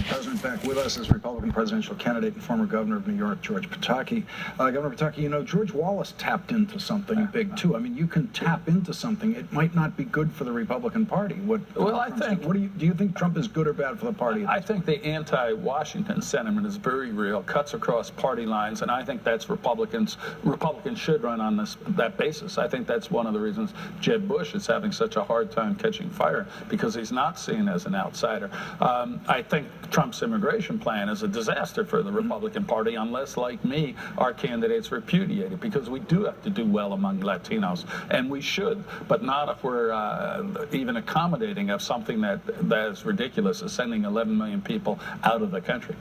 President back with us is Republican presidential candidate and former governor of New York, George Pataki. Governor Pataki, you know, George Wallace tapped into something big, too. I mean, you can tap into something. It might not be good for the Republican Party. What do you think Trump is good or bad for the party? I think the anti-Washington sentiment is very real, cuts across party lines, and I think that's Republicans should run on that basis. I think that's one of the reasons Jeb Bush is having such a hard time catching fire, because he's not seen as an outsider. I think Trump's immigration plan is a disaster for the Republican Party unless, like me, our candidates repudiate it, because we do have to do well among Latinos, and we should, but not if we're even accommodating of something that is ridiculous, as sending 11 million people out of the country.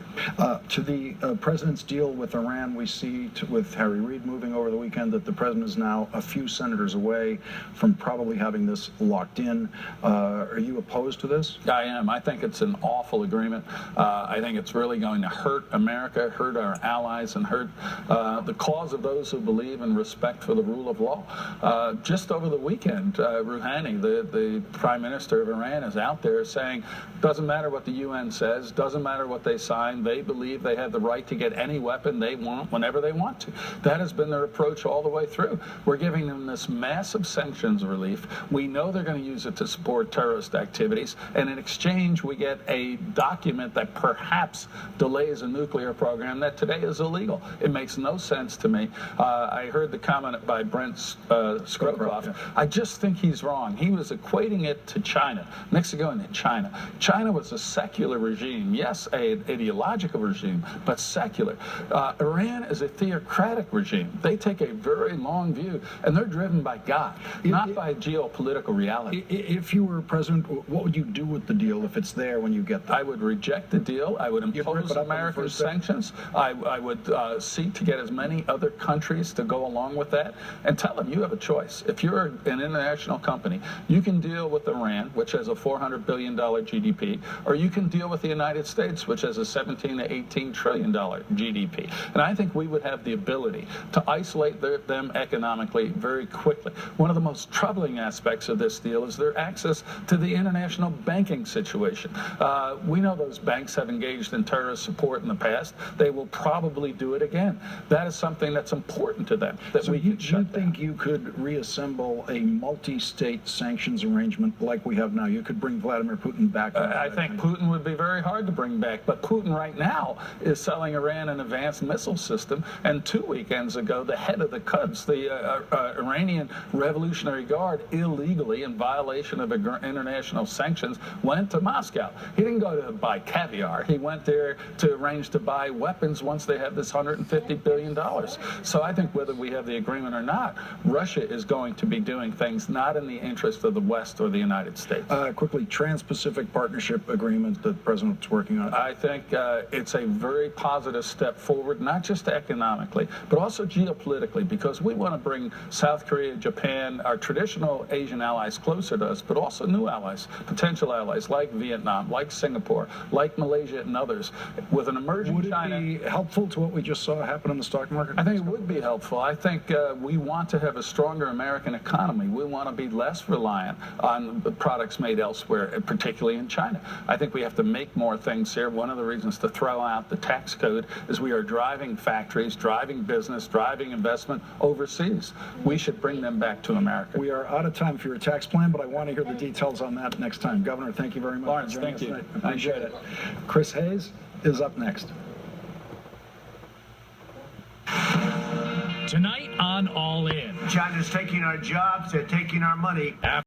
To the president's deal with Iran, we see with Harry Reid moving over the weekend that the president is now a few senators away from probably having this locked in. Are you opposed to this? I am. I think it's an awful agreement. I think it's really going to hurt America, hurt our allies, and hurt the cause of those who believe in respect for the rule of law. Just over the weekend, Rouhani, the prime minister of Iran, is out there saying, doesn't matter what the UN says, doesn't matter what they sign, they believe they have the right to get any weapon they want whenever they want to. That has been their approach all the way through. We're giving them this massive sanctions relief. We know they're going to use it to support terrorist activities, and in exchange we get a document that perhaps delays a nuclear program that today is illegal. It makes no sense to me. I heard the comment by Brent Scowcroft. Yeah. I just think he's wrong. He was equating it to China, Mexico and China. China was a secular regime, yes, an ideological regime, but secular. Iran is a theocratic regime. They take a very long view, and they're driven by God, not by geopolitical reality. If you were president, what would you do with the deal if it's there when you get there? I would reject the deal. I would impose America's sanctions. I would seek to get as many other countries to go along with that, and tell them you have a choice. If you're an international company, you can deal with Iran, which has a $400 billion GDP, or you can deal with the United States, which has a $17 to $18 trillion GDP. And I think we would have the ability to isolate them economically very quickly. One of the most troubling aspects of this deal is their access to the international banking situation. We know those banks have engaged in terrorist support in the past. They will probably do it again. That is something that's important to them. So you think you could reassemble a multi-state sanctions arrangement like we have now? You could bring Vladimir Putin back? I think Putin would be very hard to bring back, but Putin right now is selling Iran an advanced missile system, and 2 weekends ago, the head of the Quds, the Iranian Revolutionary Guard, illegally, in violation of international sanctions, went to Moscow. He didn't go to buy caviar. He went there to arrange to buy weapons once they have this $150 billion. So I think whether we have the agreement or not, Russia is going to be doing things not in the interest of the West or the United States. Quickly, Trans-Pacific Partnership Agreement that the President's working on. I think it's a very positive step forward, not just economically, but also geopolitically, because we want to bring South Korea, Japan, our traditional Asian allies closer to us, but also new allies, potential allies like Vietnam, like Singapore, like Malaysia and others. With an emerging China... Would it be helpful to what we just saw happen in the stock market? I think it would be helpful. I think we want to have a stronger American economy. We want to be less reliant on the products made elsewhere, particularly in China. I think we have to make more things here. One of the reasons to throw out the tax code is we are driving factories, driving business, driving investment overseas. We should bring them back to America. We are out of time for your tax plan, but I want to hear the details on that next time. Governor, thank you very much. Lawrence, thank you. Appreciate it. Chris Hayes is up next. Tonight on All In. China's taking our jobs, they're taking our money.